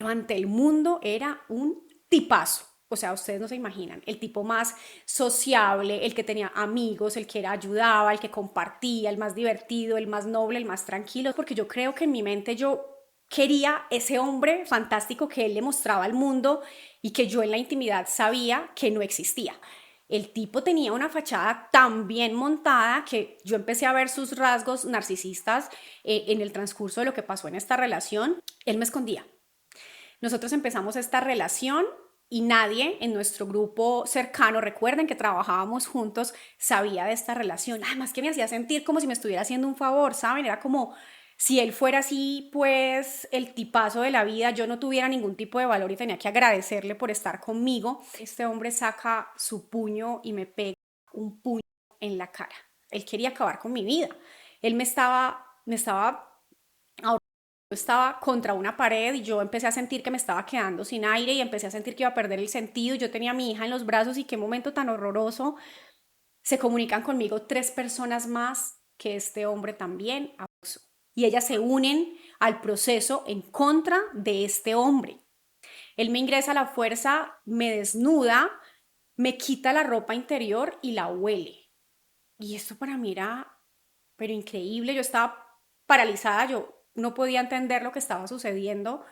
ante el mundo era un tipazo. O sea, ustedes no se imaginan, el tipo más sociable, el que tenía amigos, el que ayudaba, el que compartía, el más divertido, el más noble, el más tranquilo, porque yo creo que en mi mente yo quería ese hombre fantástico que él le mostraba al mundo y que yo en la intimidad sabía que no existía. El tipo tenía una fachada tan bien montada que yo empecé a ver sus rasgos narcisistas en el transcurso de lo que pasó en esta relación. Él me escondía. Nosotros empezamos esta relación y nadie en nuestro grupo cercano, recuerden que trabajábamos juntos, sabía de esta relación. Además que me hacía sentir como si me estuviera haciendo un favor, ¿saben? Era como si él fuera así, pues el tipazo de la vida, yo no tuviera ningún tipo de valor y tenía que agradecerle por estar conmigo. Este hombre saca su puño y me pega un puño en la cara. Él quería acabar con mi vida. Él me estaba estaba contra una pared y yo empecé a sentir que me estaba quedando sin aire y empecé a sentir que iba a perder el sentido. Yo tenía a mi hija en los brazos y qué momento tan horroroso. Se comunican conmigo tres personas más que este hombre también abusó. Y ellas se unen al proceso en contra de este hombre. Él me ingresa a la fuerza, me desnuda, me quita la ropa interior y la huele. Y esto para mí era, pero increíble. Yo estaba paralizada, yo no podía entender lo que estaba sucediendo.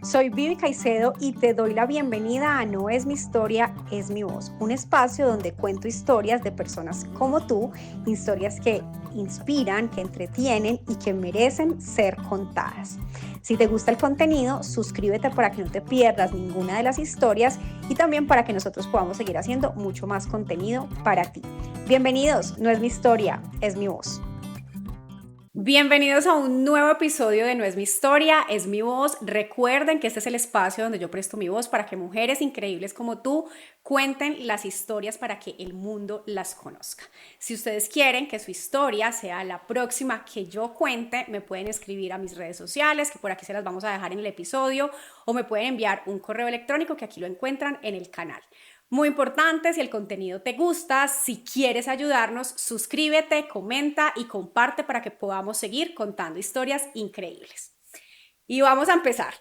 Soy Vivi Caicedo y te doy la bienvenida a No es mi historia, es mi voz, un espacio donde cuento historias de personas como tú, historias que inspiran, que entretienen y que merecen ser contadas. Si te gusta el contenido, suscríbete para que no te pierdas ninguna de las historias y también para que nosotros podamos seguir haciendo mucho más contenido para ti. Bienvenidos, no es mi historia, es mi voz. Bienvenidos a un nuevo episodio de No es mi historia, es mi voz. Recuerden que este es el espacio donde yo presto mi voz para que mujeres increíbles como tú cuenten las historias para que el mundo las conozca. Si ustedes quieren que su historia sea la próxima que yo cuente, me pueden escribir a mis redes sociales, que por aquí se las vamos a dejar en el episodio, o me pueden enviar un correo electrónico que aquí lo encuentran en el canal. Muy importante, si el contenido te gusta, si quieres ayudarnos, suscríbete, comenta y comparte para que podamos seguir contando historias increíbles. Y vamos a empezar.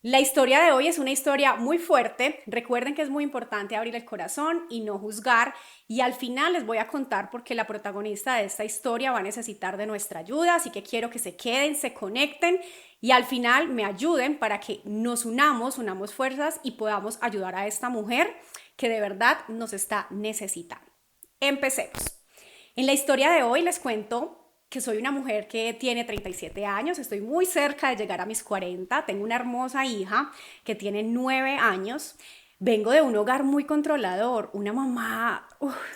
La historia de hoy es una historia muy fuerte. Recuerden que es muy importante abrir el corazón y no juzgar. Y al final les voy a contar porque la protagonista de esta historia va a necesitar de nuestra ayuda. Así que quiero que se queden, se conecten y al final me ayuden para que nos unamos fuerzas y podamos ayudar a esta mujer que de verdad nos está necesitando. Empecemos. En la historia de hoy les cuento que soy una mujer que tiene 37 años, estoy muy cerca de llegar a mis 40, tengo una hermosa hija que tiene 9 años, vengo de un hogar muy controlador, una mamá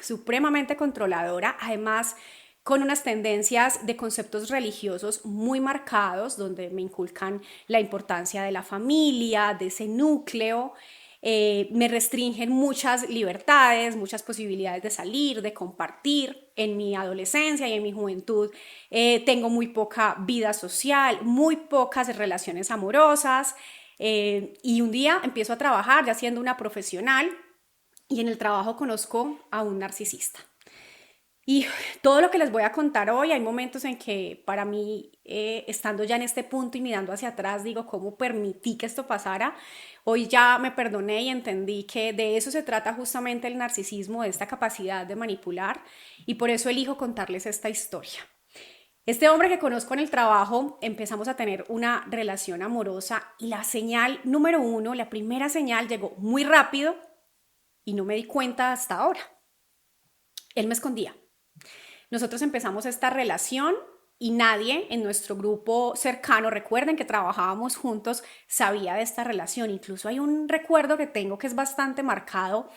supremamente controladora, además con unas tendencias de conceptos religiosos muy marcados, donde me inculcan la importancia de la familia, de ese núcleo. Me restringen muchas libertades, muchas posibilidades de salir, de compartir. En mi adolescencia y en mi juventud tengo muy poca vida social, muy pocas relaciones amorosas. Y un día empiezo a trabajar ya siendo una profesional y en el trabajo conozco a un narcisista. Y todo lo que les voy a contar hoy, hay momentos en que para mí, estando ya en este punto y mirando hacia atrás, digo, ¿cómo permití que esto pasara? Hoy ya me perdoné y entendí que de eso se trata justamente el narcisismo, de esta capacidad de manipular, y por eso elijo contarles esta historia. Este hombre que conozco en el trabajo, empezamos a tener una relación amorosa y la señal número uno, la primera señal llegó muy rápido y no me di cuenta hasta ahora. Él me escondía. Nosotros empezamos esta relación y nadie en nuestro grupo cercano, recuerden que trabajábamos juntos, sabía de esta relación. Incluso hay un recuerdo que tengo que es bastante marcado,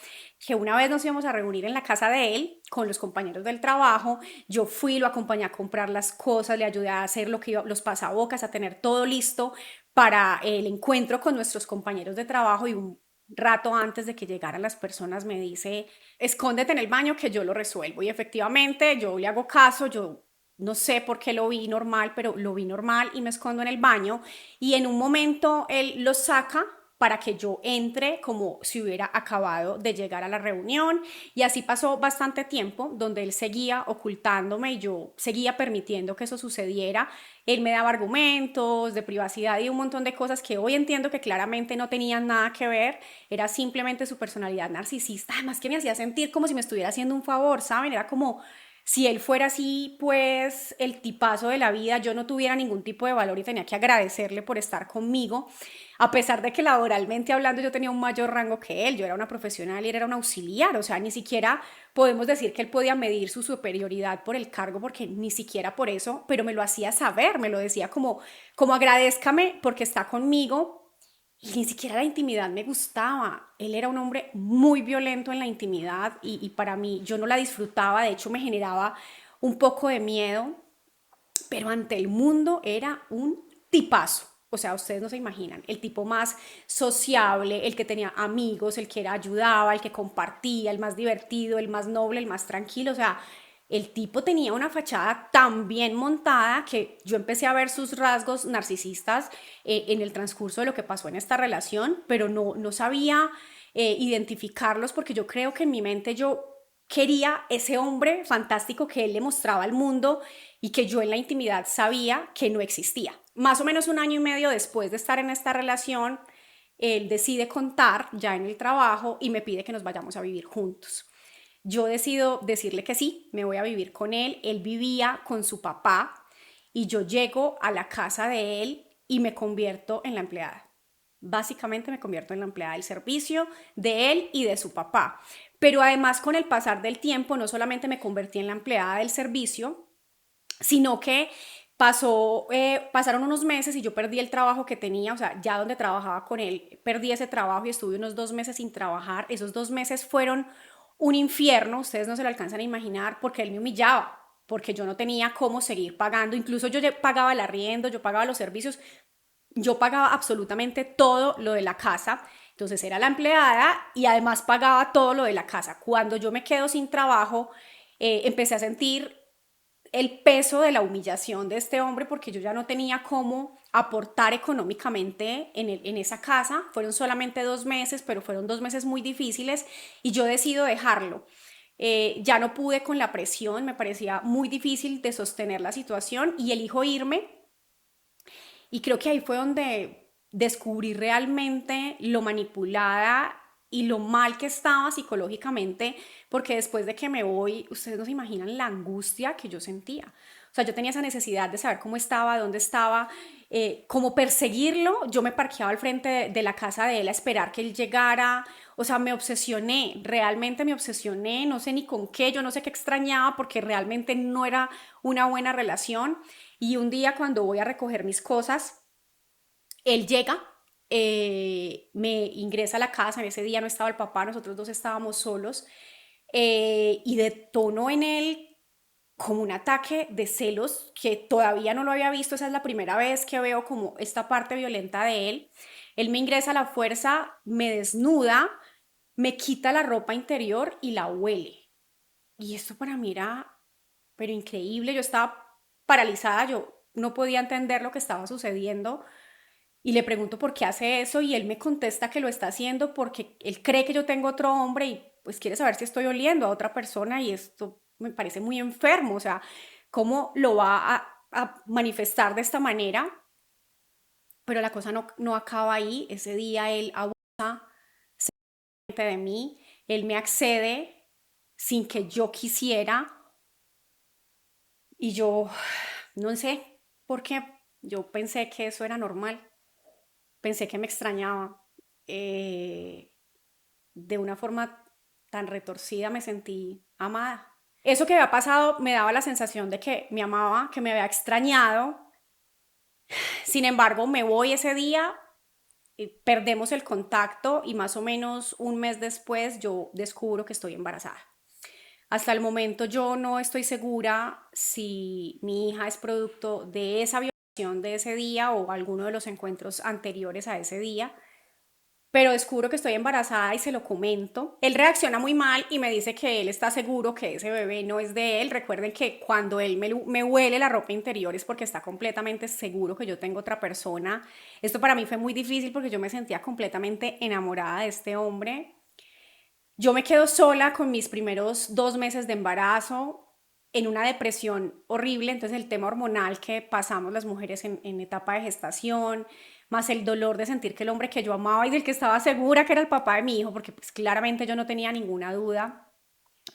que una vez nos íbamos a reunir en la casa de él con los compañeros del trabajo. Yo fui, lo acompañé a comprar las cosas, le ayudé a hacer lo que iba, los pasabocas, a tener todo listo para el encuentro con nuestros compañeros de trabajo y un rato antes de que llegaran las personas me dice, escóndete en el baño que yo lo resuelvo. Y efectivamente yo le hago caso, yo no sé por qué lo vi normal, pero lo vi normal y me escondo en el baño y en un momento él lo saca para que yo entre como si hubiera acabado de llegar a la reunión. Y así pasó bastante tiempo, donde él seguía ocultándome y yo seguía permitiendo que eso sucediera. Él me daba argumentos de privacidad y un montón de cosas que hoy entiendo que claramente no tenían nada que ver, era simplemente su personalidad narcisista, además que me hacía sentir como si me estuviera haciendo un favor, ¿saben? Era como si él fuera así, pues el tipazo de la vida, yo no tuviera ningún tipo de valor y tenía que agradecerle por estar conmigo, a pesar de que laboralmente hablando yo tenía un mayor rango que él, yo era una profesional y él era un auxiliar, o sea, ni siquiera podemos decir que él podía medir su superioridad por el cargo, porque ni siquiera por eso, pero me lo hacía saber, me lo decía como agradézcame porque está conmigo, y ni siquiera la intimidad me gustaba. Él era un hombre muy violento en la intimidad y para mí yo no la disfrutaba, de hecho me generaba un poco de miedo, pero ante el mundo era un tipazo. O sea, ustedes no se imaginan, el tipo más sociable, el que tenía amigos, el que era, ayudaba, el que compartía, el más divertido, el más noble, el más tranquilo. O sea, el tipo tenía una fachada tan bien montada que yo empecé a ver sus rasgos narcisistas en el transcurso de lo que pasó en esta relación, pero no sabía identificarlos porque yo creo que en mi mente yo quería ese hombre fantástico que él le mostraba al mundo y que yo en la intimidad sabía que no existía. Más o menos un año y medio después de estar en esta relación, él decide contar ya en el trabajo y me pide que nos vayamos a vivir juntos. Yo decido decirle que sí, me voy a vivir con él. Él vivía con su papá y yo llego a la casa de él y me convierto en la empleada. Básicamente me convierto en la empleada del servicio de él y de su papá. Pero además con el pasar del tiempo no solamente me convertí en la empleada del servicio, sino que pasaron unos meses y yo perdí el trabajo que tenía, o sea, ya donde trabajaba con él, perdí ese trabajo y estuve unos 2 meses sin trabajar. Esos 2 meses fueron un infierno, ustedes no se lo alcanzan a imaginar, porque él me humillaba, porque yo no tenía cómo seguir pagando, incluso yo pagaba el arriendo, yo pagaba los servicios, yo pagaba absolutamente todo lo de la casa, entonces era la empleada y además pagaba todo lo de la casa. Cuando yo me quedo sin trabajo, empecé a sentir el peso de la humillación de este hombre porque yo ya no tenía cómo aportar económicamente en esa casa. Fueron solamente 2 meses, pero fueron 2 meses muy difíciles y yo decido dejarlo. Ya no pude con la presión, me parecía muy difícil de sostener la situación y elijo irme, y creo que ahí fue donde descubrí realmente lo manipulada y lo mal que estaba psicológicamente, porque después de que me voy, ustedes no se imaginan la angustia que yo sentía. O sea, yo tenía esa necesidad de saber cómo estaba, dónde estaba, cómo perseguirlo. Yo me parqueaba al frente de la casa de él a esperar que él llegara. O sea, me obsesioné, realmente me obsesioné, no sé ni con qué, yo no sé qué extrañaba porque realmente no era una buena relación. Y un día cuando voy a recoger mis cosas, él llega, me ingresa a la casa, en ese día no estaba el papá, nosotros dos estábamos solos, y detono en él como un ataque de celos que todavía no lo había visto, esa es la primera vez que veo como esta parte violenta de él. Él me ingresa a la fuerza, me desnuda, me quita la ropa interior y la huele. Y esto para mí era, pero increíble, yo estaba paralizada, yo no podía entender lo que estaba sucediendo y le pregunto por qué hace eso y él me contesta que lo está haciendo porque él cree que yo tengo otro hombre y pues quiere saber si estoy oliendo a otra persona y esto me parece muy enfermo, o sea, ¿cómo lo va a manifestar de esta manera? Pero la cosa no acaba ahí, ese día él abusa de mí, él me accede sin que yo quisiera y yo no sé por qué, yo pensé que eso era normal, pensé que me extrañaba. De una forma tan retorcida me sentí amada. Eso que había pasado me daba la sensación de que me amaba, que me había extrañado. Sin embargo, me voy ese día, perdemos el contacto y más o menos un mes después yo descubro que estoy embarazada. Hasta el momento yo no estoy segura si mi hija es producto de esa violación de ese día o alguno de los encuentros anteriores a ese día. pero descubro que estoy embarazada y se lo comento. Él reacciona muy mal y me dice que él está seguro que ese bebé no es de él. Recuerden que cuando él me huele la ropa interior es porque está completamente seguro que yo tengo otra persona. Esto para mí fue muy difícil porque yo me sentía completamente enamorada de este hombre. Yo me quedo sola con mis primeros 2 meses de embarazo en una depresión horrible, entonces el tema hormonal que pasamos las mujeres en etapa de gestación, más el dolor de sentir que el hombre que yo amaba y del que estaba segura que era el papá de mi hijo, porque pues claramente yo no tenía ninguna duda,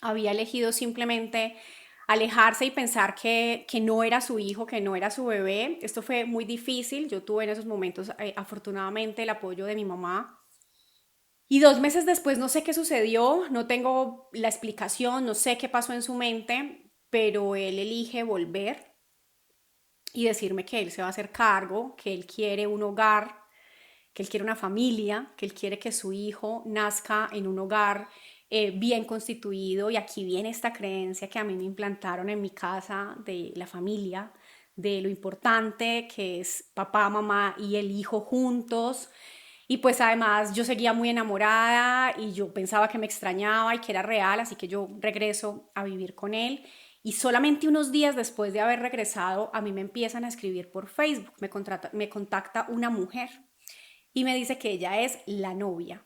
había elegido simplemente alejarse y pensar que no era su hijo, que no era su bebé. Esto fue muy difícil, yo tuve en esos momentos afortunadamente el apoyo de mi mamá, y 2 meses después no sé qué sucedió, no tengo la explicación, no sé qué pasó en su mente, pero él elige volver y decirme que él se va a hacer cargo, que él quiere un hogar, que él quiere una familia, que él quiere que su hijo nazca en un hogar bien constituido. Y aquí viene esta creencia que a mí me implantaron en mi casa de la familia, de lo importante que es papá, mamá y el hijo juntos. Y pues además yo seguía muy enamorada y yo pensaba que me extrañaba y que era real, así que yo regreso a vivir con él. Y solamente unos días después de haber regresado, a mí me empiezan a escribir por Facebook, me contacta una mujer y me dice que ella es la novia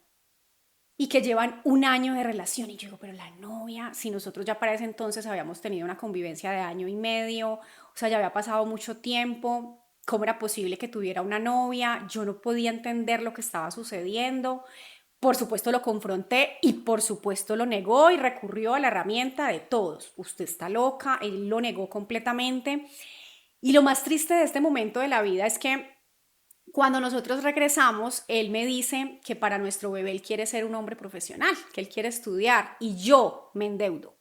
y que llevan un año de relación. Y yo digo, pero la novia, si nosotros ya para ese entonces habíamos tenido una convivencia de año y medio, o sea, ya había pasado mucho tiempo, ¿cómo era posible que tuviera una novia? Yo no podía entender lo que estaba sucediendo. Por supuesto lo confronté y por supuesto lo negó y recurrió a la herramienta de todos. Usted está loca, él lo negó completamente. Y lo más triste de este momento de la vida es que cuando nosotros regresamos, él me dice que para nuestro bebé él quiere ser un hombre profesional, que él quiere estudiar y yo me endeudo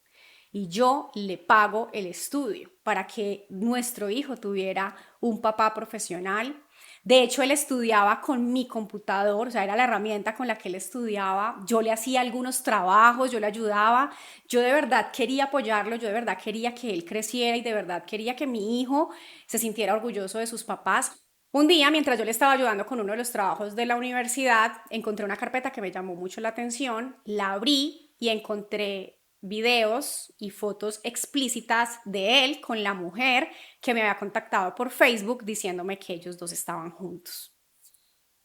y yo le pago el estudio para que nuestro hijo tuviera un papá profesional. De hecho, él estudiaba con mi computador, o sea, era la herramienta con la que él estudiaba. Yo le hacía algunos trabajos, yo le ayudaba. Yo de verdad quería apoyarlo, yo de verdad quería que él creciera y de verdad quería que mi hijo se sintiera orgulloso de sus papás. Un día, mientras yo le estaba ayudando con uno de los trabajos de la universidad, encontré una carpeta que me llamó mucho la atención, la abrí y encontré videos y fotos explícitas de él con la mujer que me había contactado por Facebook diciéndome que ellos dos estaban juntos.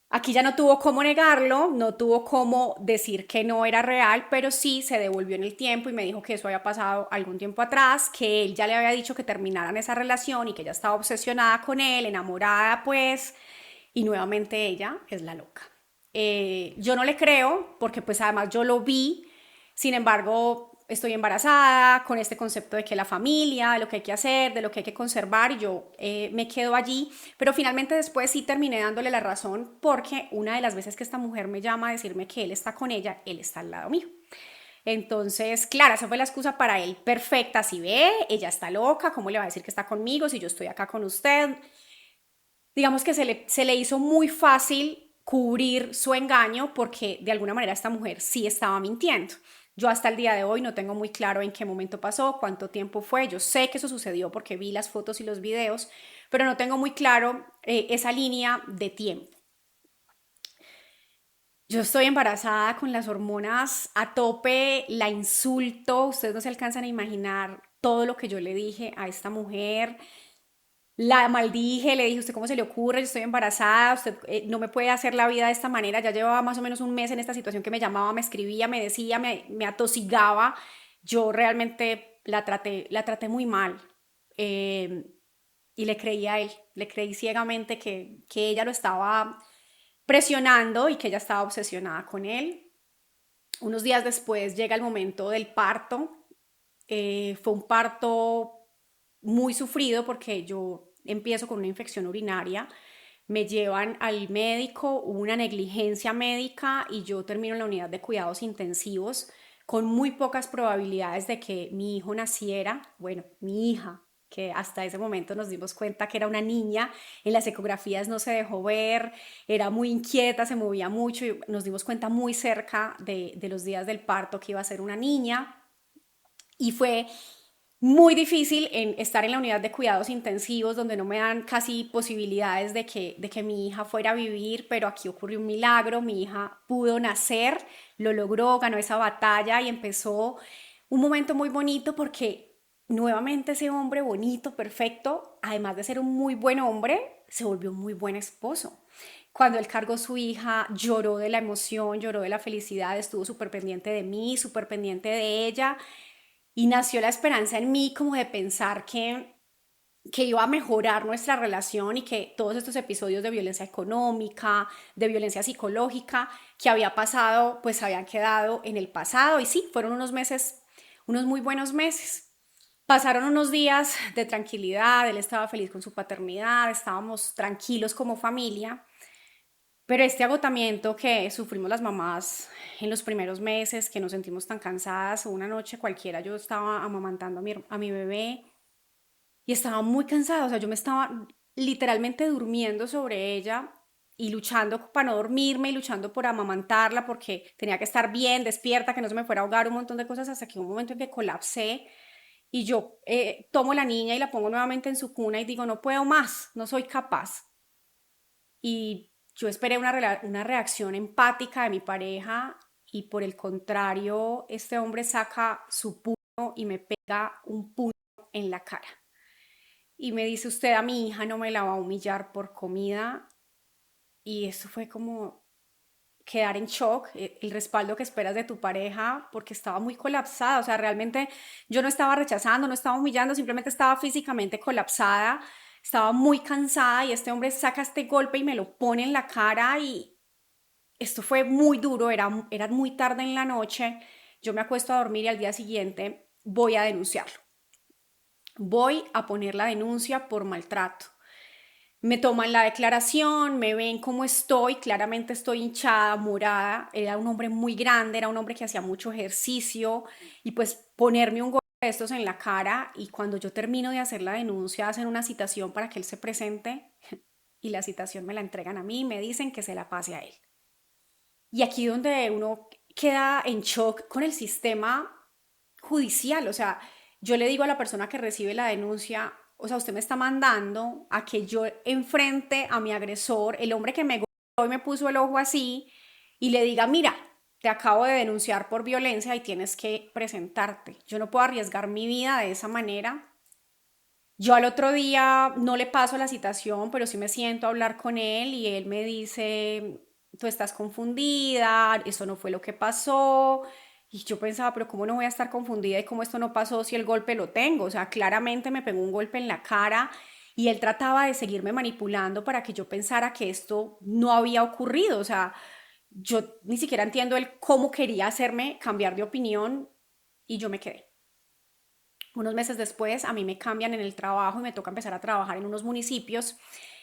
Aquí ya no tuvo cómo negarlo, no tuvo cómo decir que no era real, pero sí se devolvió en el tiempo y me dijo que eso había pasado algún tiempo atrás, que él ya le había dicho que terminaran esa relación y que ella estaba obsesionada con él, enamorada pues, y nuevamente ella es la loca. Yo no le creo porque pues además yo lo vi, sin embargo estoy embarazada con este concepto de que la familia, de lo que hay que hacer, de lo que hay que conservar y yo me quedo allí, pero finalmente después sí terminé dándole la razón porque una de las veces que esta mujer me llama a decirme que él está con ella, él está al lado mío. Entonces, claro, esa fue la excusa para él perfecta. Si ve, ella está loca, ¿cómo le va a decir que está conmigo si yo estoy acá con usted? Digamos que se le hizo muy fácil cubrir su engaño porque de alguna manera esta mujer sí estaba mintiendo. Yo hasta el día de hoy no tengo muy claro en qué momento pasó, cuánto tiempo fue. Yo sé que eso sucedió porque vi las fotos y los videos, pero no tengo muy claro esa línea de tiempo. Yo estoy embarazada con las hormonas a tope, la insulto, ustedes no se alcanzan a imaginar todo lo que yo le dije a esta mujer. La maldije, le dije, ¿usted cómo se le ocurre? Yo estoy embarazada, usted no me puede hacer la vida de esta manera. Ya llevaba más o menos un mes en esta situación que me llamaba, me escribía, me decía, me atosigaba. Yo realmente la traté muy mal. eh, y le creí a él, le creí ciegamente que ella lo estaba presionando y que ella estaba obsesionada con él. Unos días después llega el momento del parto. Fue un parto muy sufrido porque yo empiezo con una infección urinaria, me llevan al médico, hubo una negligencia médica y yo termino en la unidad de cuidados intensivos con muy pocas probabilidades de que mi hijo naciera, bueno, mi hija, que hasta ese momento nos dimos cuenta que era una niña, en las ecografías no se dejó ver, era muy inquieta, se movía mucho y nos dimos cuenta muy cerca de los días del parto que iba a ser una niña y fue muy difícil en estar en la unidad de cuidados intensivos donde no me dan casi posibilidades de que mi hija fuera a vivir, pero aquí ocurrió un milagro, mi hija pudo nacer, lo logró, ganó esa batalla y empezó un momento muy bonito porque nuevamente ese hombre bonito, perfecto, además de ser un muy buen hombre, se volvió un muy buen esposo. Cuando él cargó a su hija, lloró de la emoción, lloró de la felicidad, estuvo súper pendiente de mí, súper pendiente de ella y nació la esperanza en mí como de pensar que iba a mejorar nuestra relación y que todos estos episodios de violencia económica, de violencia psicológica que había pasado, pues habían quedado en el pasado. Y sí, fueron unos meses, unos muy buenos meses. Pasaron unos días de tranquilidad, él estaba feliz con su paternidad, estábamos tranquilos como familia, pero este agotamiento que sufrimos las mamás en los primeros meses, que nos sentimos tan cansadas, una noche cualquiera yo estaba amamantando a mi bebé y estaba muy cansada, o sea, yo me estaba literalmente durmiendo sobre ella y luchando para no dormirme y luchando por amamantarla porque tenía que estar bien, despierta, que no se me fuera a ahogar, un montón de cosas, hasta que un momento en que colapsé y yo tomo la niña y la pongo nuevamente en su cuna y digo, no puedo más, no soy capaz. Y yo esperé una reacción empática de mi pareja y por el contrario, este hombre saca su puño y me pega un puño en la cara. Y me dice, usted a mi hija no me la va a humillar por comida. Y eso fue como quedar en shock, el respaldo que esperas de tu pareja, porque estaba muy colapsada. O sea, realmente yo no estaba rechazando, no estaba humillando, simplemente estaba físicamente colapsada, estaba muy cansada y este hombre saca este golpe y me lo pone en la cara y esto fue muy duro, era muy tarde en la noche. Yo me acuesto a dormir y al día siguiente voy a denunciarlo. Voy a poner la denuncia por maltrato. Me toman la declaración, me ven cómo estoy, claramente estoy hinchada, morada, era un hombre muy grande, era un hombre que hacía mucho ejercicio y pues ponerme un golpe de estos en la cara y cuando yo termino de hacer la denuncia, hacen una citación para que él se presente y la citación me la entregan a mí y me dicen que se la pase a él. Y aquí donde uno queda en shock con el sistema judicial, o sea, yo le digo a la persona que recibe la denuncia, o sea, usted me está mandando a que yo enfrente a mi agresor, el hombre que me golpeó y me puso el ojo así, y le diga, mira, te acabo de denunciar por violencia y tienes que presentarte. Yo no puedo arriesgar mi vida de esa manera. Yo al otro día no le paso la citación, pero sí me siento a hablar con él y él me dice, tú estás confundida, eso no fue lo que pasó. Y yo pensaba, pero ¿cómo no voy a estar confundida y cómo esto no pasó si el golpe lo tengo? O sea, claramente me pegó un golpe en la cara y él trataba de seguirme manipulando para que yo pensara que esto no había ocurrido. O sea, yo ni siquiera entiendo él cómo quería hacerme cambiar de opinión y yo me quedé. Unos meses después a mí me cambian en el trabajo y me toca empezar a trabajar en unos municipios.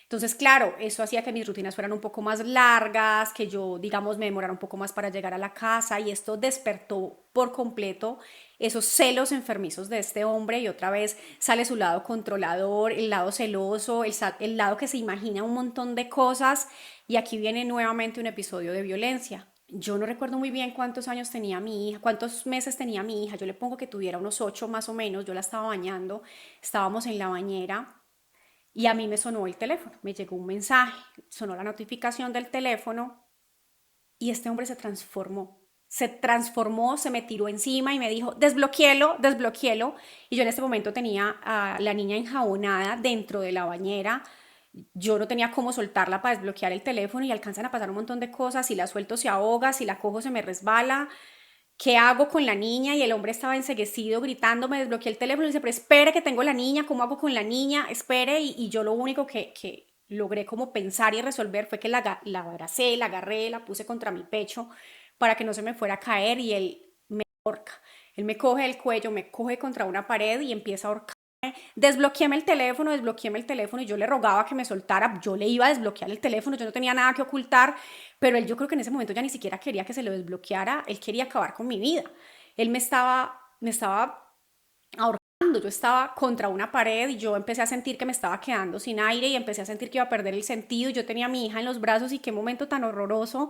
Entonces, claro, eso hacía que mis rutinas fueran un poco más largas, que yo, digamos, me demorara un poco más para llegar a la casa y esto despertó por completo esos celos enfermizos de este hombre y otra vez sale su lado controlador, el lado celoso, el lado que se imagina un montón de cosas y aquí viene nuevamente un episodio de violencia. Yo no recuerdo muy bien cuántos años tenía mi hija, cuántos meses tenía mi hija. Yo le pongo que tuviera unos 8 más o menos. Yo la estaba bañando, estábamos en la bañera y a mí me sonó el teléfono. Me llegó un mensaje, sonó la notificación del teléfono y este hombre se transformó. Se transformó, se me tiró encima y me dijo, desbloquéelo, desbloquéelo. Y yo en este momento tenía a la niña enjabonada dentro de la bañera. Yo no tenía cómo soltarla para desbloquear el teléfono y alcanzan a pasar un montón de cosas. Si la suelto se ahoga, si la cojo se me resbala. ¿Qué hago con la niña? Y el hombre estaba enseguecido gritando, me desbloqueé el teléfono y dice, pero espere que tengo la niña, ¿cómo hago con la niña? Espere. Y yo lo único que logré como pensar y resolver fue que la abracé, la agarré, la puse contra mi pecho para que no se me fuera a caer y él me ahorca. Él me coge el cuello, me coge contra una pared y empieza a ahorcar. Desbloqueéme el teléfono y yo le rogaba que me soltara, yo le iba a desbloquear el teléfono, yo no tenía nada que ocultar, pero él yo creo que en ese momento ya ni siquiera quería que se lo desbloqueara, él quería acabar con mi vida, él me estaba ahorcando, yo estaba contra una pared y yo empecé a sentir que me estaba quedando sin aire y empecé a sentir que iba a perder el sentido y yo tenía a mi hija en los brazos y qué momento tan horroroso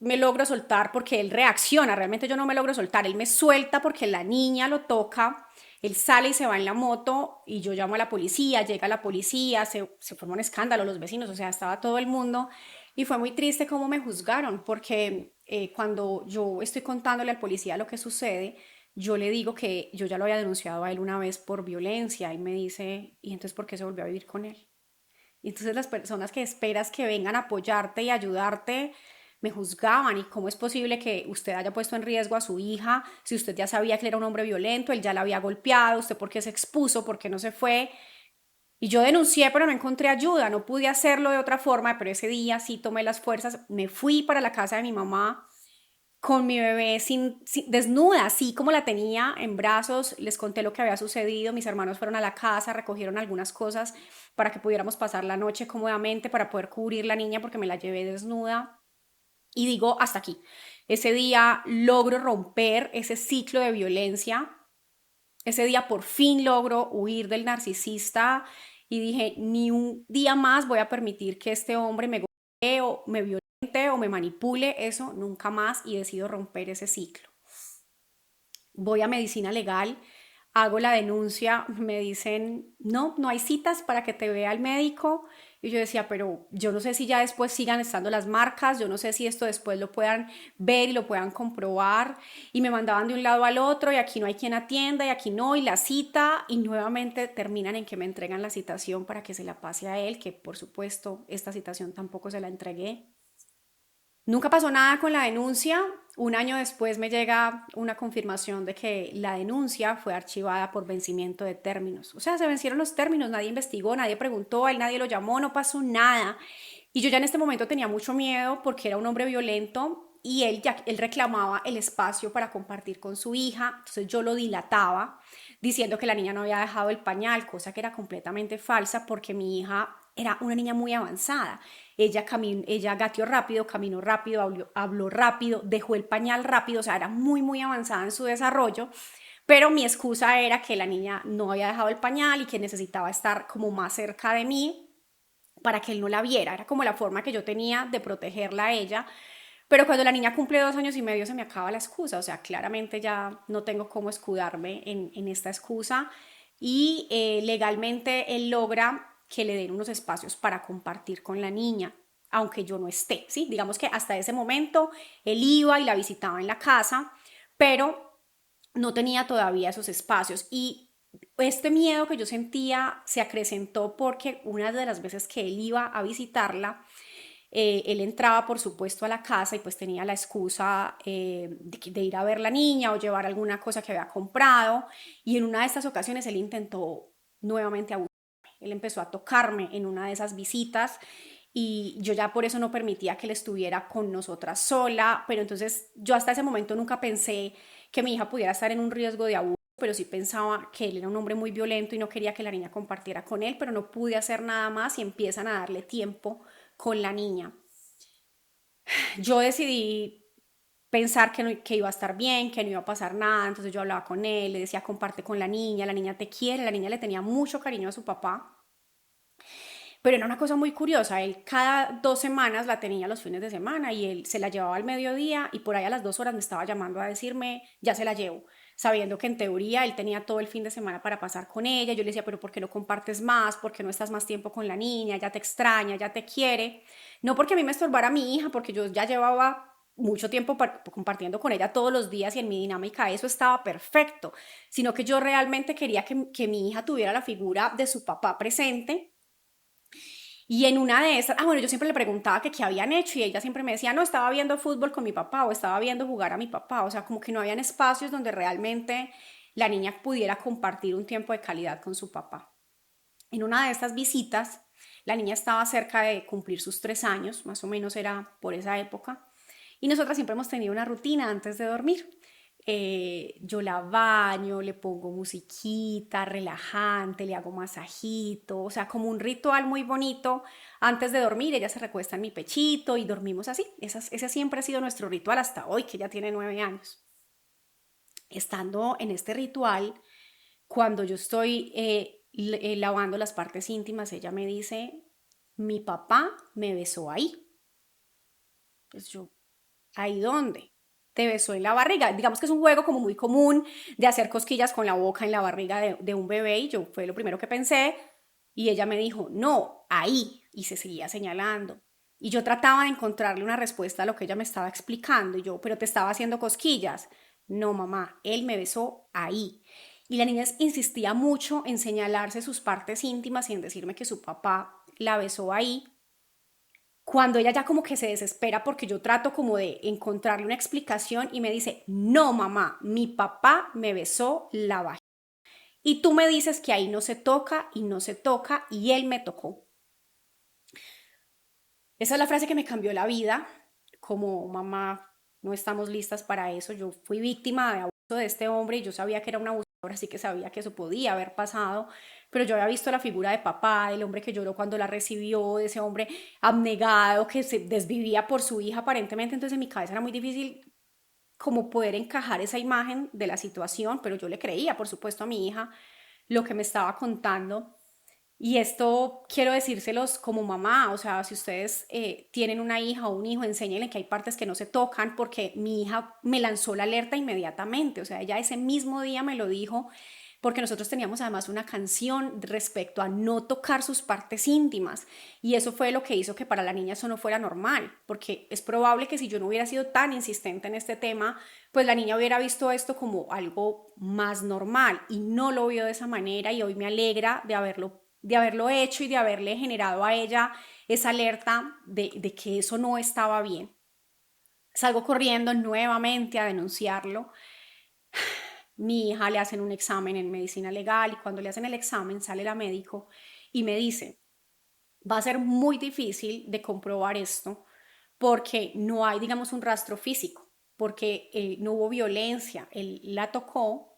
me logro soltar porque él reacciona, realmente yo no me logro soltar, él me suelta porque la niña lo toca, Él sale y se va en la moto y yo llamo a la policía, llega la policía, se forma un escándalo, los vecinos, o sea, estaba todo el mundo y fue muy triste cómo me juzgaron porque cuando yo estoy contándole al policía lo que sucede, yo le digo que yo ya lo había denunciado a él una vez por violencia y me dice, ¿y entonces por qué se volvió a vivir con él? Y entonces las personas que esperas que vengan a apoyarte y ayudarte me juzgaban. ¿Y cómo es posible que usted haya puesto en riesgo a su hija si usted ya sabía que él era un hombre violento, él ya la había golpeado, usted por qué se expuso, por qué no se fue? Y yo denuncié, pero no encontré ayuda, no pude hacerlo de otra forma, pero ese día sí tomé las fuerzas, me fui para la casa de mi mamá con mi bebé desnuda, así como la tenía en brazos, les conté lo que había sucedido, mis hermanos fueron a la casa, recogieron algunas cosas para que pudiéramos pasar la noche cómodamente, para poder cubrir la niña porque me la llevé desnuda y digo, hasta aquí. Ese día logro romper ese ciclo de violencia, ese día por fin logro huir del narcisista y dije, ni un día más voy a permitir que este hombre me golpee o me violente o me manipule, eso nunca más y decido romper ese ciclo. Voy a medicina legal, hago la denuncia, me dicen, no, no hay citas para que te vea el médico. Y yo decía, pero yo no sé si ya después sigan estando las marcas, yo no sé si esto después lo puedan ver y lo puedan comprobar. Y me mandaban de un lado al otro y aquí no hay quien atienda y aquí no, y la cita. Y nuevamente terminan en que me entregan la citación para que se la pase a él, que por supuesto esta citación tampoco se la entregué. Nunca pasó nada con la denuncia. Un año después me llega una confirmación de que la denuncia fue archivada por vencimiento de términos. O sea, se vencieron los términos, nadie investigó, nadie preguntó, a él nadie lo llamó, no pasó nada. Y yo ya en este momento tenía mucho miedo porque era un hombre violento y él reclamaba el espacio para compartir con su hija. Entonces yo lo dilataba diciendo que la niña no había dejado el pañal, cosa que era completamente falsa porque mi hija era una niña muy avanzada. Ella gateó rápido, caminó rápido, habló rápido, dejó el pañal rápido, o sea, era muy, muy avanzada en su desarrollo. Pero mi excusa era que la niña no había dejado el pañal y que necesitaba estar como más cerca de mí para que él no la viera. Era como la forma que yo tenía de protegerla a ella. Pero cuando la niña cumple 2 años y medio se me acaba la excusa. O sea, claramente ya no tengo cómo escudarme en esta excusa. Y legalmente él logra que le den unos espacios para compartir con la niña, aunque yo no esté, ¿sí? Digamos que hasta ese momento él iba y la visitaba en la casa, pero no tenía todavía esos espacios. Y este miedo que yo sentía se acrecentó porque una de las veces que él iba a visitarla, él entraba, por supuesto, a la casa y pues tenía la excusa de ir a ver la niña o llevar alguna cosa que había comprado. Y en una de estas ocasiones él intentó nuevamente abusarme. Él empezó a tocarme en una de esas visitas y yo ya por eso no permitía que él estuviera con nosotras sola. Pero entonces yo hasta ese momento nunca pensé que mi hija pudiera estar en un riesgo de abuso, pero sí pensaba que él era un hombre muy violento y no quería que la niña compartiera con él, pero no pude hacer nada más y empiezan a darle tiempo con la niña. Yo decidí pensar que, que iba a estar bien, que no iba a pasar nada, entonces yo hablaba con él, le decía comparte con la niña te quiere, la niña le tenía mucho cariño a su papá, pero era una cosa muy curiosa, él cada 2 semanas la tenía los fines de semana y él se la llevaba al mediodía y por ahí a las 2 horas me estaba llamando a decirme, ya se la llevo, sabiendo que en teoría él tenía todo el fin de semana para pasar con ella. Yo le decía, pero ¿por qué no compartes más? ¿Por qué no estás más tiempo con la niña? Ya te extraña, ya te quiere. No porque a mí me estorbara mi hija, porque yo ya llevaba mucho tiempo compartiendo con ella todos los días y en mi dinámica eso estaba perfecto, sino que yo realmente quería que mi hija tuviera la figura de su papá presente. Y en una de esas, bueno, yo siempre le preguntaba que qué habían hecho y ella siempre me decía, no, estaba viendo fútbol con mi papá o estaba viendo jugar a mi papá. O sea, como que no habían espacios donde realmente la niña pudiera compartir un tiempo de calidad con su papá. En una de estas visitas, la niña estaba cerca de cumplir sus 3 años, más o menos era por esa época, y nosotras siempre hemos tenido una rutina antes de dormir. Yo la baño, le pongo musiquita relajante, le hago masajito, o sea, como un ritual muy bonito. Antes de dormir, ella se recuesta en mi pechito y dormimos así. Ese siempre ha sido nuestro ritual hasta hoy, que ya tiene 9 años. Estando en este ritual, cuando yo estoy lavando las partes íntimas, ella me dice, mi papá me besó ahí. Pues yo, ¿ahí dónde? te besó en la barriga. Digamos que es un juego como muy común de hacer cosquillas con la boca en la barriga de un bebé y yo fue lo primero que pensé y ella me dijo, no, ahí, y se seguía señalando. Y yo trataba de encontrarle una respuesta a lo que ella me estaba explicando y yo, pero te estaba haciendo cosquillas. No, mamá, él me besó ahí. Y la niña insistía mucho en señalarse sus partes íntimas y en decirme que su papá la besó ahí, cuando ella ya como que se desespera porque yo trato como de encontrarle una explicación y me dice, no mamá, mi papá me besó la vagina. Y tú me dices que ahí no se toca y no se toca y él me tocó. Esa es la frase que me cambió la vida. Como mamá, no estamos listas para eso. Yo fui víctima de abuso de este hombre y yo sabía que era un abusador, así que sabía que eso podía haber pasado. Pero yo había visto la figura de papá, del hombre que lloró cuando la recibió, de ese hombre abnegado que se desvivía por su hija aparentemente. Entonces en mi cabeza era muy difícil como poder encajar esa imagen de la situación, pero yo le creía, por supuesto, a mi hija lo que me estaba contando. Y esto quiero decírselos como mamá, o sea, si ustedes tienen una hija o un hijo, enséñenle que hay partes que no se tocan porque mi hija me lanzó la alerta inmediatamente, o sea, ella ese mismo día me lo dijo porque nosotros teníamos además una canción respecto a no tocar sus partes íntimas y eso fue lo que hizo que para la niña eso no fuera normal, porque es probable que si yo no hubiera sido tan insistente en este tema, pues la niña hubiera visto esto como algo más normal y no lo vio de esa manera y hoy me alegra de haberlo hecho y de haberle generado a ella esa alerta de que eso no estaba bien. Salgo corriendo nuevamente a denunciarlo. Mi hija le hacen un examen en medicina legal y cuando le hacen el examen sale la médico y me dice, va a ser muy difícil de comprobar esto porque no hay, digamos, un rastro físico, porque no hubo violencia, él la tocó,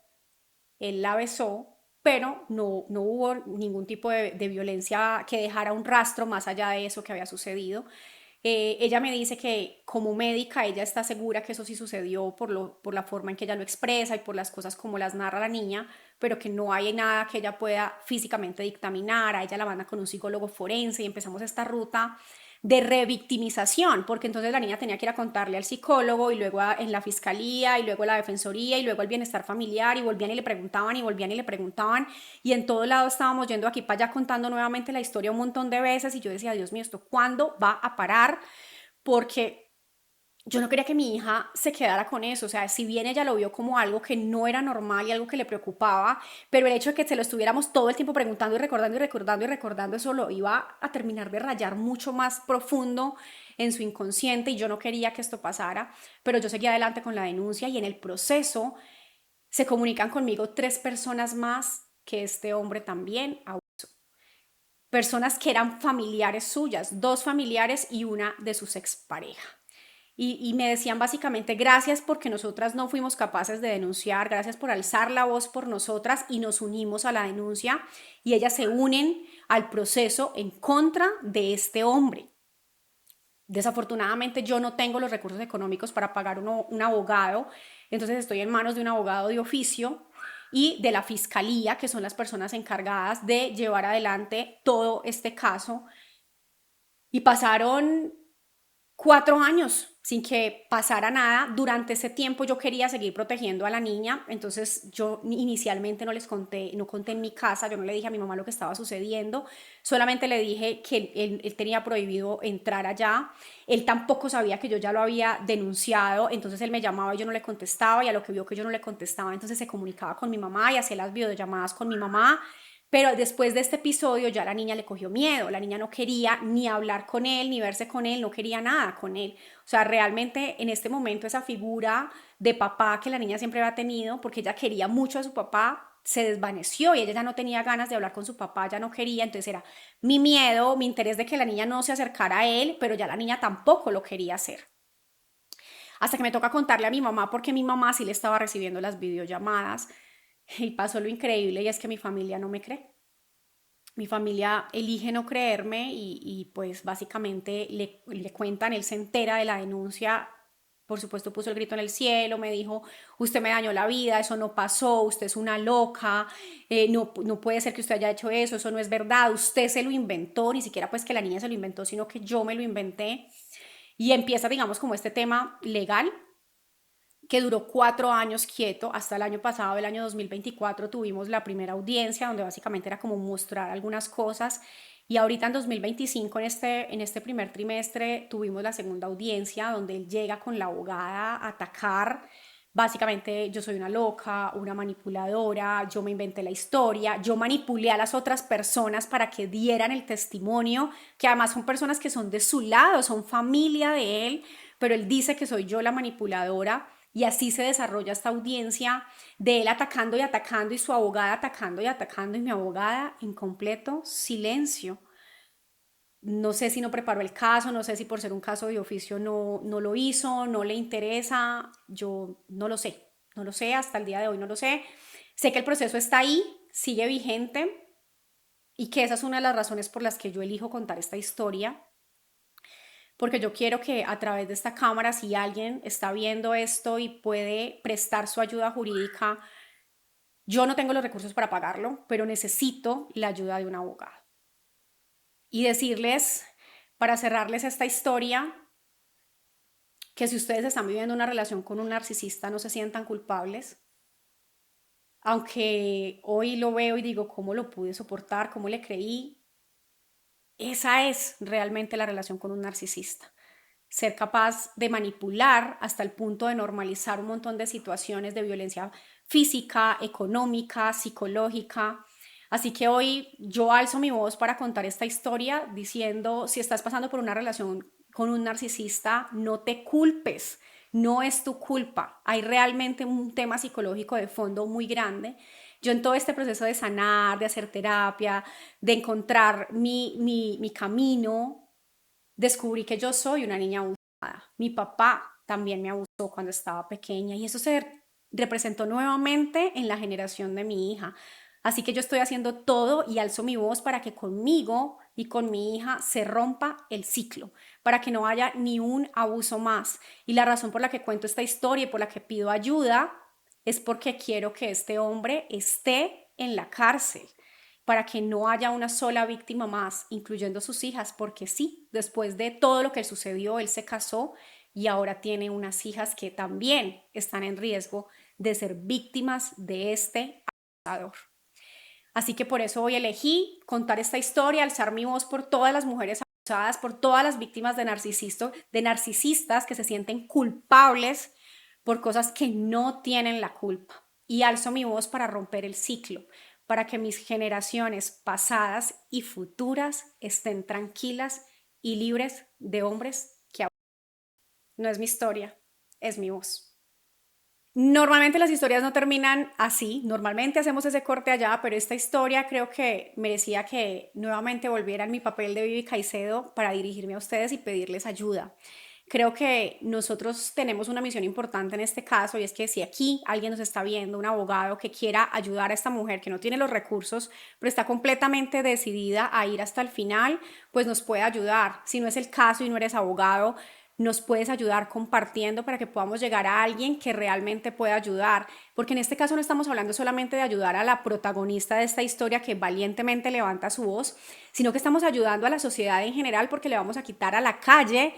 él la besó, pero no hubo ningún tipo de violencia que dejara un rastro más allá de eso que había sucedido. Ella me dice que como médica ella está segura que eso sí sucedió por la forma en que ella lo expresa y por las cosas como las narra la niña, pero que no hay nada que ella pueda físicamente dictaminar. A ella la manda con un psicólogo forense y empezamos esta ruta de revictimización, porque entonces la niña tenía que ir a contarle al psicólogo y luego en la fiscalía y luego a la defensoría y luego al bienestar familiar y volvían y le preguntaban y volvían y le preguntaban y en todo lado estábamos yendo aquí para allá contando nuevamente la historia un montón de veces y yo decía, Dios mío, ¿esto cuándo va a parar? Porque yo no quería que mi hija se quedara con eso, o sea, si bien ella lo vio como algo que no era normal y algo que le preocupaba, pero el hecho de que se lo estuviéramos todo el tiempo preguntando y recordando y recordando y recordando, eso lo iba a terminar de rayar mucho más profundo en su inconsciente y yo no quería que esto pasara, pero yo seguí adelante con la denuncia y en el proceso se comunican conmigo 3 personas más que este hombre también abusó. Personas que eran familiares suyas, 2 familiares y una de sus exparejas. Y me decían básicamente, gracias porque nosotras no fuimos capaces de denunciar, gracias por alzar la voz por nosotras y nos unimos a la denuncia y ellas se unen al proceso en contra de este hombre. Desafortunadamente yo no tengo los recursos económicos para pagar un abogado, entonces estoy en manos de un abogado de oficio y de la fiscalía, que son las personas encargadas de llevar adelante todo este caso. Y pasaron 4 años sin que pasara nada. Durante ese tiempo yo quería seguir protegiendo a la niña, entonces yo inicialmente no les conté, no conté en mi casa, yo no le dije a mi mamá lo que estaba sucediendo, solamente le dije que él tenía prohibido entrar allá, él tampoco sabía que yo ya lo había denunciado, entonces él me llamaba y yo no le contestaba y a lo que vio que yo no le contestaba, entonces se comunicaba con mi mamá y hacía las videollamadas con mi mamá. Pero después de este episodio ya la niña le cogió miedo, la niña no quería ni hablar con él, ni verse con él, no quería nada con él. O sea, realmente en este momento esa figura de papá que la niña siempre había tenido, porque ella quería mucho a su papá, se desvaneció y ella ya no tenía ganas de hablar con su papá, ya no quería, entonces era mi miedo, mi interés de que la niña no se acercara a él, pero ya la niña tampoco lo quería hacer. Hasta que me toca contarle a mi mamá porque mi mamá sí le estaba recibiendo las videollamadas y pasó lo increíble y es que mi familia no me cree. Mi familia elige no creerme pues básicamente le cuentan, él se entera de la denuncia, por supuesto puso el grito en el cielo, me dijo, usted me dañó la vida, eso no pasó, usted es una loca, no puede ser que usted haya hecho eso no es verdad, usted se lo inventó, ni siquiera pues que la niña se lo inventó, sino que yo me lo inventé. Y empieza, digamos, como este tema legal que duró 4 años quieto. Hasta el año pasado, el año 2024, tuvimos la primera audiencia donde básicamente era como mostrar algunas cosas. Y ahorita en 2025, en este primer trimestre, tuvimos la segunda audiencia donde él llega con la abogada a atacar. Básicamente, yo soy una loca, una manipuladora, yo me inventé la historia, yo manipulé a las otras personas para que dieran el testimonio, que además son personas que son de su lado, son familia de él, pero él dice que soy yo la manipuladora. Y así se desarrolla esta audiencia de él atacando y atacando y su abogada atacando y atacando y mi abogada en completo silencio. No sé si no preparó el caso, no sé si por ser un caso de oficio no lo hizo, no le interesa, yo no lo sé, no lo sé, hasta el día de hoy no lo sé. Sé que el proceso está ahí, sigue vigente y que esa es una de las razones por las que yo elijo contar esta historia, porque yo quiero que a través de esta cámara, si alguien está viendo esto y puede prestar su ayuda jurídica, yo no tengo los recursos para pagarlo, pero necesito la ayuda de un abogado. Y decirles, para cerrarles esta historia, que si ustedes están viviendo una relación con un narcisista, no se sientan culpables, aunque hoy lo veo y digo, ¿cómo lo pude soportar? ¿Cómo le creí? Esa es realmente la relación con un narcisista. Ser capaz de manipular hasta el punto de normalizar un montón de situaciones de violencia física, económica, psicológica. Así que hoy yo alzo mi voz para contar esta historia diciendo, si estás pasando por una relación con un narcisista, no te culpes, no es tu culpa. Hay realmente un tema psicológico de fondo muy grande. Yo en todo este proceso de sanar, de hacer terapia, de encontrar mi camino, descubrí que yo soy una niña abusada. Mi papá también me abusó cuando estaba pequeña y eso se representó nuevamente en la generación de mi hija. Así que yo estoy haciendo todo y alzo mi voz para que conmigo y con mi hija se rompa el ciclo, para que no haya ni un abuso más. Y la razón por la que cuento esta historia y por la que pido ayuda es porque quiero que este hombre esté en la cárcel, para que no haya una sola víctima más, incluyendo sus hijas, porque sí, después de todo lo que sucedió, él se casó y ahora tiene unas hijas que también están en riesgo de ser víctimas de este abusador. Así que por eso hoy elegí contar esta historia, alzar mi voz por todas las mujeres abusadas, por todas las víctimas de narcisistas que se sienten culpables por cosas que no tienen la culpa. Y alzo mi voz para romper el ciclo, para que mis generaciones pasadas y futuras estén tranquilas y libres de hombres que abusan. No es mi historia, es mi voz. Normalmente las historias no terminan así, normalmente hacemos ese corte allá, pero esta historia creo que merecía que nuevamente volviera en mi papel de Vivi Caicedo para dirigirme a ustedes y pedirles ayuda. Creo que nosotros tenemos una misión importante en este caso y es que si aquí alguien nos está viendo, un abogado que quiera ayudar a esta mujer que no tiene los recursos, pero está completamente decidida a ir hasta el final, pues nos puede ayudar. Si no es el caso y no eres abogado, nos puedes ayudar compartiendo para que podamos llegar a alguien que realmente pueda ayudar, porque en este caso no estamos hablando solamente de ayudar a la protagonista de esta historia que valientemente levanta su voz, sino que estamos ayudando a la sociedad en general porque le vamos a quitar a la calle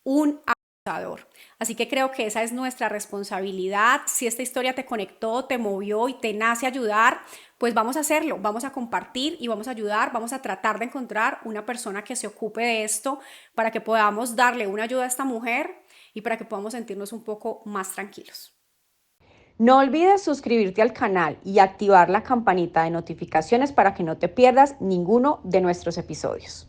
un abusador. Así que creo que esa es nuestra responsabilidad. Si esta historia te conectó, te movió y te nace ayudar, pues vamos a hacerlo, vamos a compartir y vamos a ayudar, vamos a tratar de encontrar una persona que se ocupe de esto para que podamos darle una ayuda a esta mujer y para que podamos sentirnos un poco más tranquilos. No olvides suscribirte al canal y activar la campanita de notificaciones para que no te pierdas ninguno de nuestros episodios.